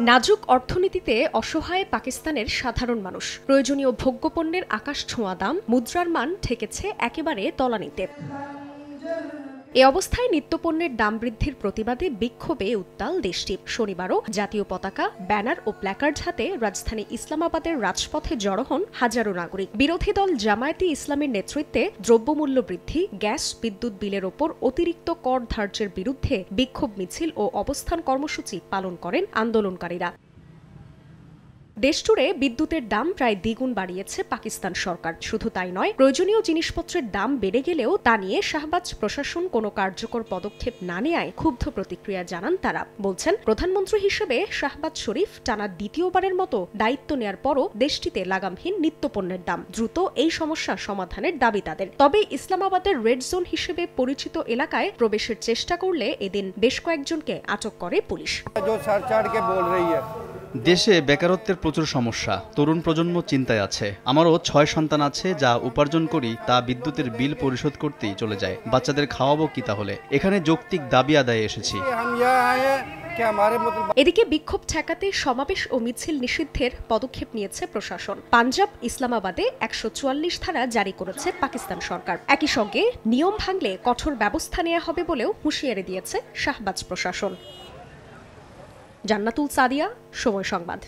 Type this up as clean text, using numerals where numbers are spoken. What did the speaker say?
নাজুক অর্থনীতিতে অসহায় পাকিস্তানের সাধারণ মানুষ। প্রয়োজনীয় ভোগ্যপণ্যের আকাশছোঁয়া দাম, মুদ্রার মান ঠেকেছে একেবারে তলানিতে। এ অবস্থায় নিত্যপণ্যের দাম বৃদ্ধির প্রতিবাদে বিক্ষোভে উত্তাল দেশটি। শনিবারও জাতীয় পতাকা, ব্যানার ও প্ল্যাকার্ড হাতে রাজধানী ইসলামাবাদের রাজপথে জড়ো হন হাজারো নাগরিক। বিরোধী দল জামায়াতে ইসলামীর নেতৃত্বে দ্রব্যমূল্য বৃদ্ধি, গ্যাস, বিদ্যুৎ বিলের ওপর অতিরিক্ত কর ধার্যের বিরুদ্ধে বিক্ষোভ মিছিল ও অবস্থান কর্মসূচি পালন করেন আন্দোলনকারীরা। দেশজুড়ে বিদ্যুতের দাম প্রায় দ্বিগুণ বাড়িয়েছে পাকিস্তান সরকার। শুধু তাই নয়, প্রয়োজনীয় জিনিসপত্রের দাম বেড়ে গেলেও তা নিয়ে শাহবাজ প্রশাসন কোনো কার্যকর পদক্ষেপ না নেয়ায় ক্ষুব্ধ প্রতিক্রিয়া জানান তারা। বলছেন, প্রধানমন্ত্রী হিসেবে শাহবাজ শরীফ টানা দ্বিতীয়বারের মতো দায়িত্ব নেয়ার পরও দেশটিতে লাগামহীন নিত্যপণ্যের দাম। দ্রুত এই সমস্যা সমাধানের দাবি তাদের। তবে ইসলামাবাদের রেড জোন হিসেবে পরিচিত এলাকায় প্রবেশের চেষ্টা করলে এদিন বেশ কয়েকজনকে আটক করে পুলিশ। দেশে বেকারত্বের প্রচুর সমস্যা, তরুণ প্রজন্ম চিন্তায় আছে। আমারও 6 সন্তান আছে, যা উপার্জন করি তা বিদ্যুতের বিল পরিশোধ করতেই চলে যায়। বাচ্চাদের খাওয়াবো কি তাহলে? এখানে যৌক্তিক দাবি আদায়ে এসেছি। এদিকে বিক্ষোভ ঠেকাতে সমাবেশ ও মিছিল নিষিদ্ধের পদক্ষেপ নিয়েছে প্রশাসন। পাঞ্জাব, ইসলামাবাদে 144 ধারা জারি করেছে পাকিস্তান সরকার। একই সঙ্গে নিয়ম ভাঙলে কঠোর ব্যবস্থা নেওয়া হবে বলেও হুঁশিয়ারি দিয়েছে শাহবাজ প্রশাসন। জান্নাতুল সাদিয়া, সময় সংবাদ।